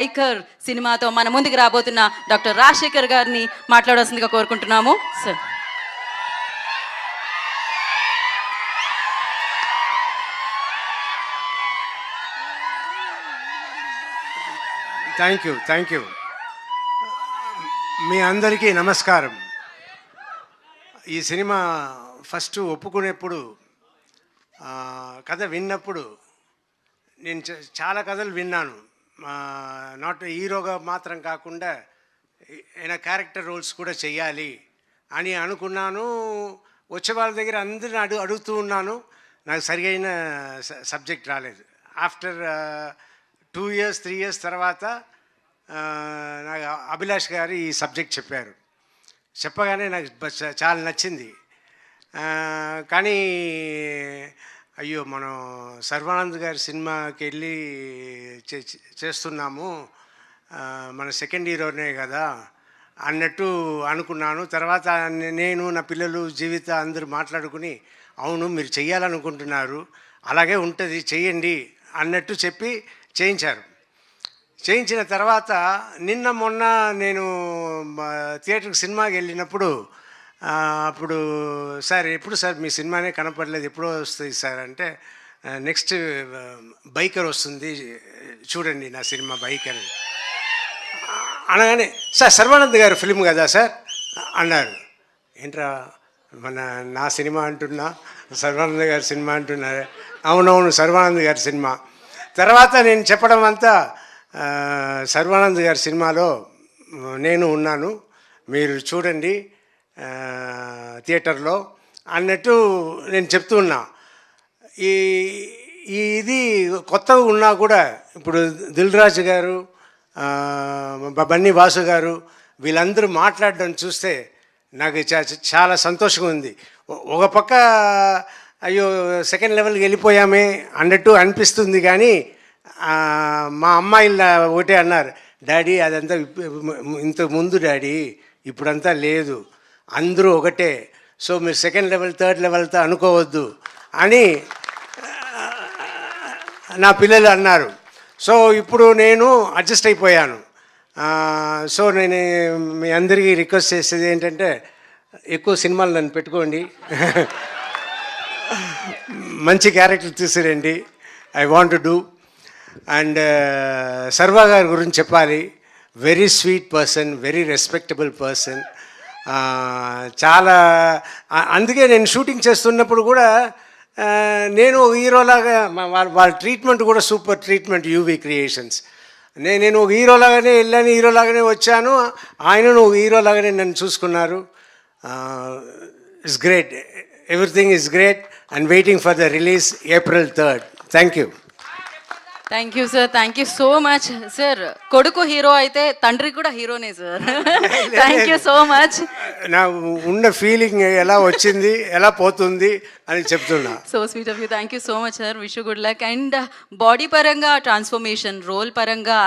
శేఖర్ సినిమాతో మన ముందుకు రాబోతున్న డాక్టర్ రాజశేఖర్ గారిని మాట్లాడాల్సిందిగా కోరుకుంటున్నాము సార్. Thank you. మీ అందరికీ నమస్కారం. ఈ సినిమా ఫస్ట్ ఒప్పుకునేప్పుడు కథ విన్నప్పుడు నేను చాలా కథలు విన్నాను. నాట్ హీరోగా మాత్రం కాకుండా ఆయన క్యారెక్టర్ రోల్స్ కూడా చెయ్యాలి అని అనుకున్నాను. వచ్చే వాళ్ళ దగ్గర అందరిని అడుగుతూ ఉన్నాను. నాకు సరిగైన సబ్జెక్ట్ రాలేదు. ఆఫ్టర్ 2 years 3 years తర్వాత నాకు అభిలాష్ గారు ఈ సబ్జెక్ట్ చెప్పారు. చెప్పగానే నాకు చాలా నచ్చింది. కానీ అయ్యో, మనం సర్వానంద్ గారి సినిమాకి వెళ్ళి చేస్తున్నాము, మన సెకండ్ హీరోనే కదా అన్నట్టు అనుకున్నాను. తర్వాత నేను, నా పిల్లలు, జీవిత అందరూ మాట్లాడుకుని అవును మీరు చెయ్యాలనుకుంటున్నారు, అలాగే ఉంటుంది చెయ్యండి అన్నట్టు చెప్పి చేయించారు. చేయించిన తర్వాత నిన్న మొన్న నేను థియేటర్కి సినిమాకి వెళ్ళినప్పుడు అప్పుడు సార్ ఎప్పుడు సార్ మీ సినిమానే కనపడలేదు, ఎప్పుడో వస్తుంది సార్ అంటే నెక్స్ట్ బైకర్ వస్తుంది చూడండి నా సినిమా బైకర్ అనగానే సార్ సర్వానంద్ గారి ఫిల్మ్ కదా సార్ అన్నారు. ఏంట్రా నా సినిమా అంటున్నా, సర్వానంద్ గారి సినిమా అంటున్నారు. అవునవును సర్వానంద్ గారి సినిమా. తర్వాత నేను చెప్పడం అంతా సర్వానంద్ గారి సినిమాలో నేను ఉన్నాను, మీరు చూడండి థియేటర్లో అన్నట్టు నేను చెప్తూ ఉన్నా. ఇది కొత్తగా ఉన్నా కూడా ఇప్పుడు దిల్ రాజు గారు, బన్నీ వాసు గారు వీళ్ళందరూ మాట్లాడడం చూస్తే నాకు చాలా సంతోషంగా ఉంది. ఒక పక్క అయ్యో సెకండ్ లెవెల్కి వెళ్ళిపోయామే అన్నట్టు అనిపిస్తుంది. కానీ మా అమ్మాయిలు ఒకటే అన్నారు, డాడీ అదంతా ఇంతకు ముందు డాడీ, ఇప్పుడంతా లేదు, అందరూ ఒకటే, సో మీరు సెకండ్ లెవెల్ థర్డ్ లెవెల్తో అనుకోవద్దు అని నా పిల్లలు అన్నారు. సో ఇప్పుడు నేను అడ్జస్ట్ అయిపోయాను. సో నేను మీ అందరికీ రిక్వెస్ట్ చేసేది ఏంటంటే ఎక్కువ సినిమాలు నన్ను పెట్టుకోండి, మంచి క్యారెక్టర్ తీసుకురండి, I want to do. And Sarva గారి గురించి చెప్పాలి, very sweet person, very respectable person. చాలా అందుకే నేను షూటింగ్ చేస్తున్నప్పుడు కూడా నేను హీరోలాగా వాళ్ళ ట్రీట్మెంట్ కూడా సూపర్ ట్రీట్మెంట్, యూవీ క్రియేషన్స్. నేను ఒక హీరోలాగానే వెళ్ళాను, హీరోలాగానే వచ్చాను, ఆయనను ఒక హీరోలాగానే నన్ను చూసుకున్నారు. It's great, everything is great and waiting for the release April 3rd. Thank you. Thank you sir, thank you so much sir. కొడుకు హీరో అయితే తండ్రి కూడా హీరోనే sir. Thank you so much. నా ఉన్న ఫీలింగ్ ఎలా వచ్చింది ఎలా పోతుంది అని చెప్తున్నా. So sweet of you. Thank you so much sir. Wish you good luck. And body పరంగా ట్రాన్స్ఫర్మేషన్, రోల్ పరంగా